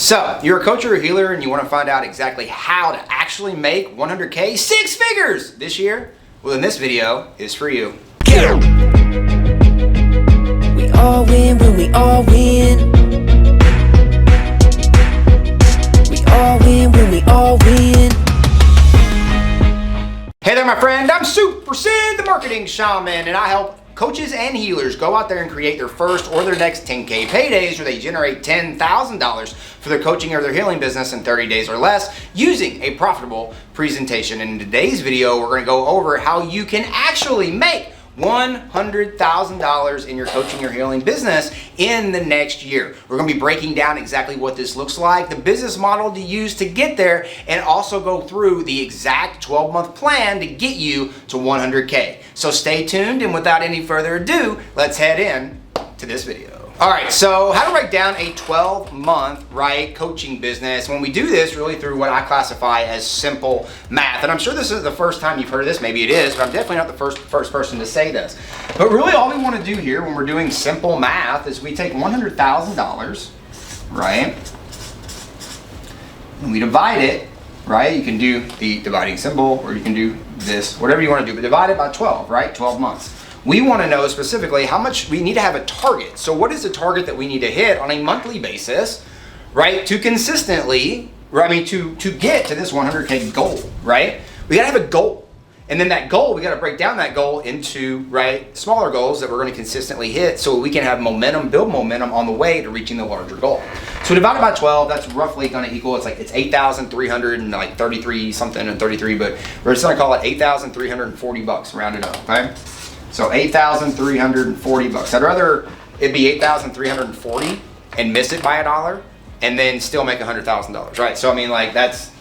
So, you're a coach or a healer and you want to find out exactly how to actually make 100K 6 figures this year? Well, then this video is for you. We all win when we all win. We all win when we all win. Hey there, my friend. I'm Super Sid, the Marketing Shaman, and I help coaches and healers go out there and create their first or their next 10K paydays where they generate $10,000 for their coaching or their healing business in 30 days or less using a profitable presentation. And in today's video, we're going to go over how you can actually make $100,000 in your coaching or healing business in the next year. We're going to be breaking down exactly what this looks like, the business model to use to get there, and also go through the exact 12-month plan to get you to 100K. So stay tuned, and without any further ado, let's head in to this video. All right, so how to break down a 12-month, coaching business. When we do this really through what I classify as simple math, and I'm sure this is the first time you've heard of this, maybe it is, but I'm definitely not the first person to say this. But really all we want to do here when we're doing simple math is we take $100,000, right, and we divide it, right? You can do the dividing symbol, or you can do this, whatever you want to do, but divide it by 12, right? 12 months. We want to know specifically how much we need to have a target. So what is the target that we need to hit on a monthly basis, right? To consistently, to get to this 100K goal, right? We got to have a goal. And then that goal, we got to break down that goal into, smaller goals that we're going to consistently hit so we can have momentum, build momentum on the way to reaching the larger goal. So divided by 12, that's roughly going to equal, it's 8,333 something and 33, but we're just going to call it $8,340 rounded up, right? So $8,340. I'd rather it be $8,340 and miss it by $1 and then still make $100,000, right? So I mean, that's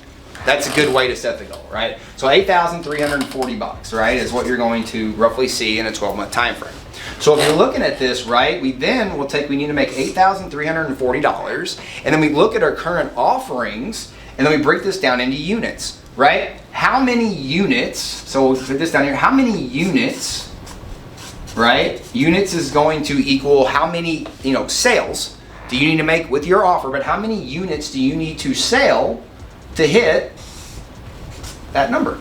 a good way to set the goal, right? So $8,340, right, is what you're going to roughly see in a 12-month time frame. So if you're looking at this, right, we need to make $8,340, and then we look at our current offerings, and then we break this down into units, right? How many units? So we'll put this down here. How many units? Right? Units is going to equal how many, sales do you need to make with your offer, but how many units do you need to sell to hit that number?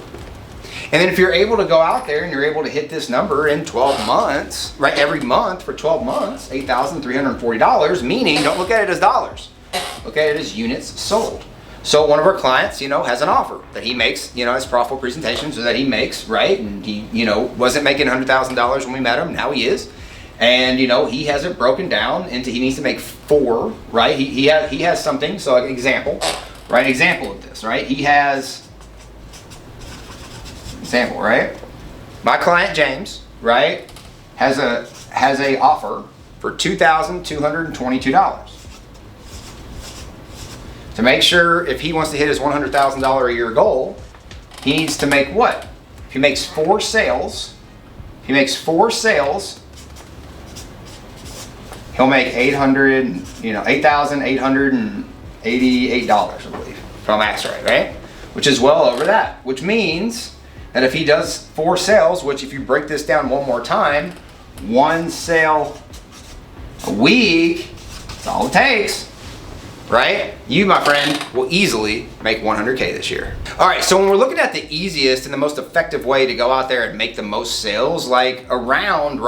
And then if you're able to go out there and you're able to hit this number in 12 months, right? Every month for 12 months, $8,340, meaning don't look at it as dollars. Look at it as units sold. So one of our clients, has an offer that he makes, his profitable presentations that he makes, right? And he, wasn't making $100,000 when we met him. Now he is. And, he has it broken down into, he needs to make 4, right? He has something. So like example, right? Example of this, right? He has, example, right? My client, James, right? Has a offer for $2,222. To make sure if he wants to hit his $100,000 a year goal, he needs to make what? If he makes 4 sales, he'll make $8,888, I believe, if I'm asked right? Which is well over that. Which means that if he does 4 sales, which if you break this down one more time, 1 sale a week, that's all it takes. Right? You, my friend, will easily make 100K this year. All right, so when we're looking at the easiest and the most effective way to go out there and make the most sales, around,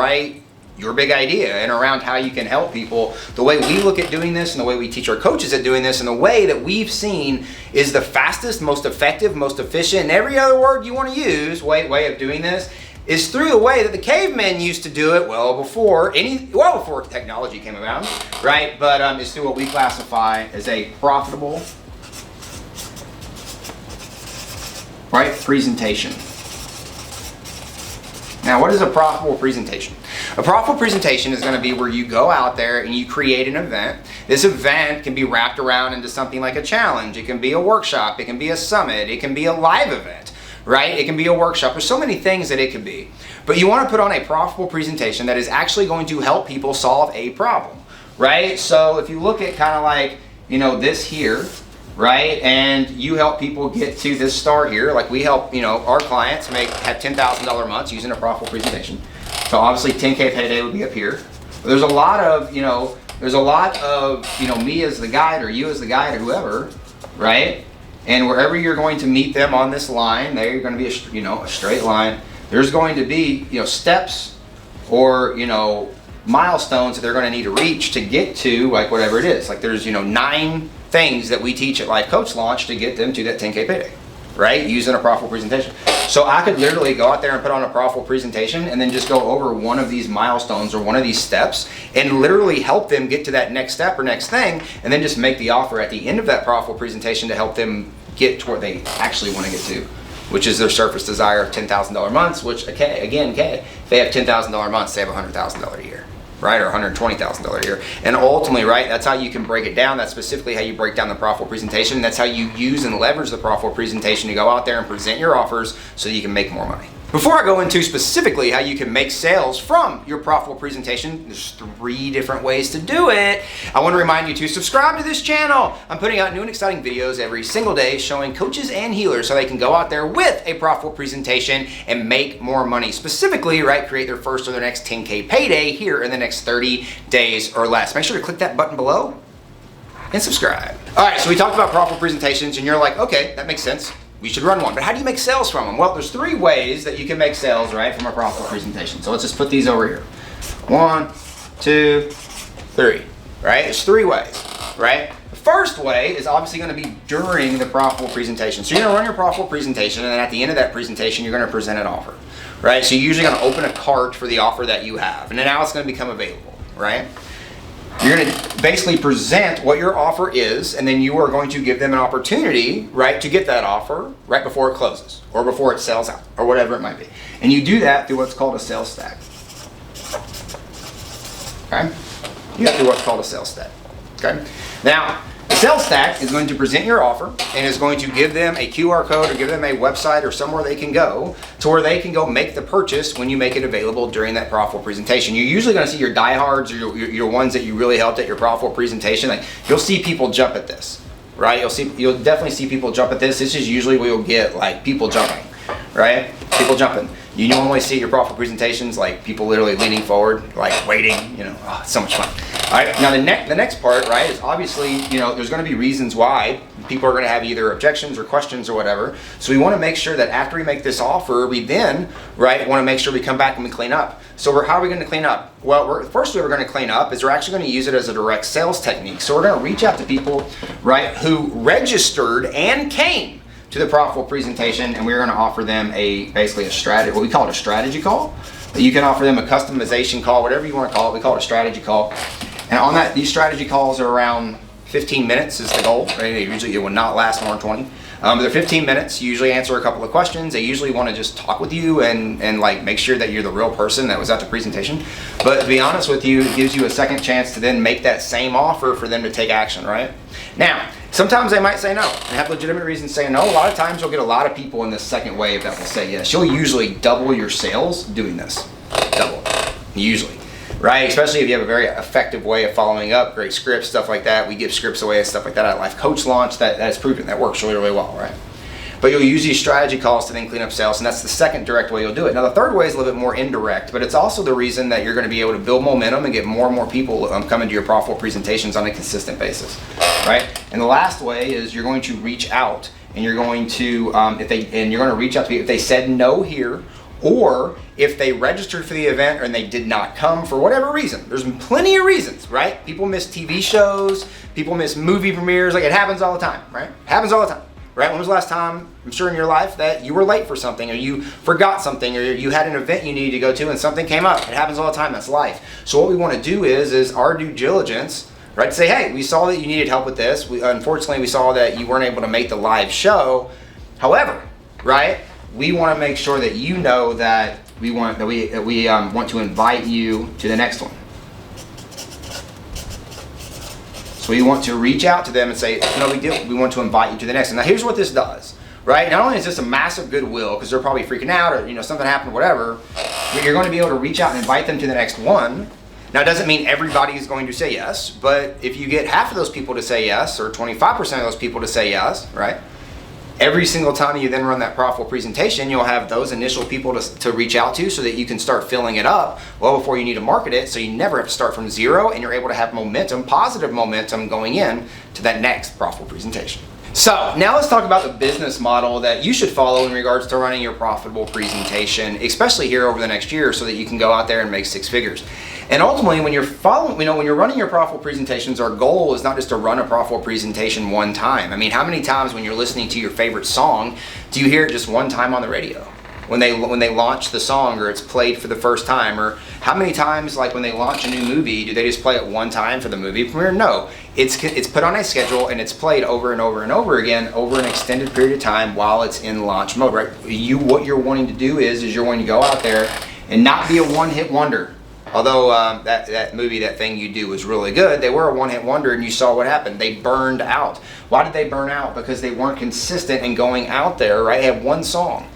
your big idea and around how you can help people, the way we look at doing this and the way we teach our coaches at doing this and the way that we've seen is the fastest, most effective, most efficient, and every other word you want to use, way of doing this, is through the way that the cavemen used to do it well before technology came around, right? But it's through what we classify as a profitable, presentation. Now, what is a profitable presentation? A profitable presentation is going to be where you go out there and you create an event. This event can be wrapped around into something like a challenge. It can be a workshop. It can be a summit. It can be a live event. Right? It can be a workshop. There's so many things that it could be. But you want to put on a profitable presentation that is actually going to help people solve a problem, right? So if you look at this here, right? And you help people get to this star here, like we help, our clients have $10,000 months using a profitable presentation. So obviously 10K payday would be up here. But there's a lot of, there's a lot of, me as the guide or you as the guide or whoever, right? And wherever you're going to meet them on this line, they're going to be a straight line. There's going to be, steps or, milestones that they're going to need to reach to get to like whatever it is. Like there's, 9 things that we teach at Life Coach Launch to get them to that 10K payday, right? Using a profitable presentation. So I could literally go out there and put on a profitable presentation and then just go over one of these milestones or one of these steps and literally help them get to that next step or next thing, and then just make the offer at the end of that profitable presentation to help them get to where they actually want to get to, which is their surface desire of $10,000 months, which if they have $10,000 months, they have $100,000 a year, right? Or $120,000 a year. And ultimately, right, that's how you can break it down. That's specifically how you break down the profitable presentation. That's how you use and leverage the profitable presentation to go out there and present your offers so that you can make more money. Before I go into specifically how you can make sales from your profitable presentation, there's 3 different ways to do it. I want to remind you to subscribe to this channel. I'm putting out new and exciting videos every single day showing coaches and healers how they can go out there with a profitable presentation and make more money. Specifically, right, create their first or their next 10K payday here in the next 30 days or less. Make sure to click that button below and subscribe. All right, so we talked about profitable presentations and you're like, okay, that makes sense. We should run one. But how do you make sales from them? Well, there's 3 ways that you can make sales, right, from a profitable presentation. So let's just put these over here. 1, 2, 3, right? There's 3 ways, right? The first way is obviously going to be during the profitable presentation. So you're going to run your profitable presentation, and then at the end of that presentation, you're going to present an offer, right? So you're usually going to open a cart for the offer that you have, and then now it's going to become available, right? You're going to basically present what your offer is, and then you are going to give them an opportunity, right, to get that offer right before it closes or before it sells out or whatever it might be. And you do that through what's called a sales stack. Okay? You got through what's called a sales stack. Okay? Now, the sales stack is going to present your offer and is going to give them a QR code or give them a website or somewhere they can go to where they can go make the purchase when you make it available during that profitable presentation. You're usually going to see your diehards or your ones that you really helped at your profitable presentation. Like you'll see people jump at this, right? You'll definitely see people jump at this. This is usually where you'll get like people jumping, right? People jumping. You normally see your profitable presentations like people literally leaning forward, like waiting, it's so much fun. All right, now the next part, right, is obviously, there's going to be reasons why people are going to have either objections or questions or whatever. So we want to make sure that after we make this offer, we then, right, want to make sure we come back and we clean up. So how are we going to clean up? Well, first way we're going to clean up is we're actually going to use it as a direct sales technique. So we're going to reach out to people, right, who registered and came to the profitable presentation, and we're going to offer them basically a strategy, what we call it a strategy call. You can offer them a customization call, whatever you want to call it. We call it a strategy call. And on that, these strategy calls are around 15 minutes is the goal. Right? Usually it will not last more than 20. They're 15 minutes. You usually answer a couple of questions. They usually want to just talk with you and like make sure that you're the real person that was at the presentation. But to be honest with you, it gives you a second chance to then make that same offer for them to take action, right? Now, sometimes they might say no. They have legitimate reasons to say no. A lot of times you'll get a lot of people in this second wave that will say yes. You'll usually double your sales doing this. Double. Usually. Right? Especially if you have a very effective way of following up, great scripts, stuff like that. We give scripts away and stuff like that at Life Coach Launch. That is proven. That works really, really well, right? But you'll use these strategy calls to then clean up sales, and that's the second direct way you'll do it. Now, the third way is a little bit more indirect, but it's also the reason that you're going to be able to build momentum and get more and more people coming to your profitable presentations on a consistent basis, right? And the last way is you're going to reach out, and you're going to reach out to people if they said no here, or if they registered for the event and they did not come for whatever reason. There's plenty of reasons, right? People miss TV shows, people miss movie premieres, like it happens all the time, right? It happens all the time, right? When was the last time, I'm sure in your life, that you were late for something or you forgot something or you had an event you needed to go to and something came up? It happens all the time, that's life. So what we want to do is our due diligence, right? Say, hey, we saw that you needed help with this. Unfortunately, we saw that you weren't able to make the live show. However, right? We want to make sure that you know that we want to invite you to the next one. So we want to reach out to them and say, no big deal. We want to invite you to the next one. Now here's what this does, right? Not only is this a massive goodwill because they're probably freaking out or something happened, whatever, but you're going to be able to reach out and invite them to the next one. Now it doesn't mean everybody is going to say yes, but if you get half of those people to say yes or 25% of those people to say yes, right? Every single time you then run that profitable presentation, you'll have those initial people to reach out to so that you can start filling it up well before you need to market it, so you never have to start from zero, and you're able to have momentum, positive momentum going in to that next profitable presentation. So now let's talk about the business model that you should follow in regards to running your profitable presentation, especially here over the next year, so that you can go out there and make 6 figures. And ultimately, when you're following, when you're running your profitable presentations, our goal is not just to run a profitable presentation one time. I mean, how many times when you're listening to your favorite song, do you hear it just one time on the radio? When they launch the song, or it's played for the first time? Or how many times, like when they launch a new movie, do they just play it one time for the movie premiere? No, it's put on a schedule and it's played over and over and over again over an extended period of time while it's in launch mode, right? What you're wanting to do is you're wanting to go out there and not be a one-hit wonder. Although that movie, That Thing You Do, was really good, they were a one-hit wonder, and you saw what happened. They burned out. Why did they burn out? Because they weren't consistent in going out there, right? They had one song.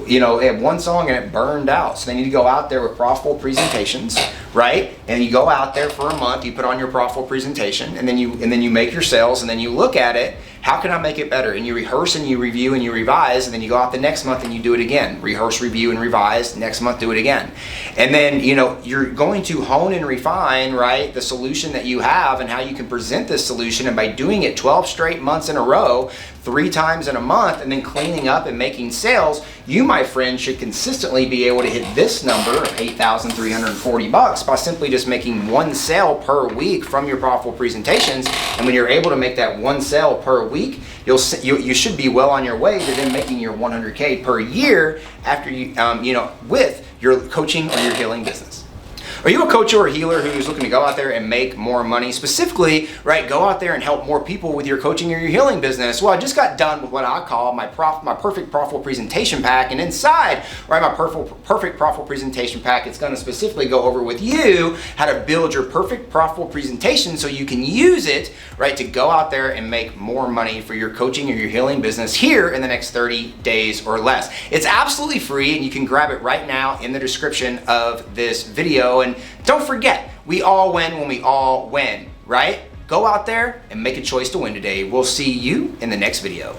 They had one song and it burned out. So they need to go out there with profitable presentations, right? And you go out there for a month, you put on your profitable presentation, and then you make your sales, and then you look at it. How can I make it better? And you rehearse and you review and you revise, and then you go out the next month and you do it again. Rehearse, review, and revise. Next month, do it again. And then, you're going to hone and refine, right, the solution that you have and how you can present this solution. And by doing it 12 straight months in a row, 3 times in a month, and then cleaning up and making sales, you, my friend, should consistently be able to hit this number of $8,340 by simply just making 1 sale per week from your profitable presentations. And when you're able to make that 1 sale per week, you should be well on your way to then making your 100K per year after with your coaching or your healing business. Are you a coach or a healer who's looking to go out there and make more money? Specifically, right, go out there and help more people with your coaching or your healing business. Well, I just got done with what I call my perfect profitable presentation pack, and inside, right, my perfect profitable presentation pack, it's going to specifically go over with you how to build your perfect profitable presentation so you can use it, right, to go out there and make more money for your coaching or your healing business here in the next 30 days or less. It's absolutely free, and you can grab it right now in the description of this video. And don't forget, we all win when we all win, right? Go out there and make a choice to win today. We'll see you in the next video.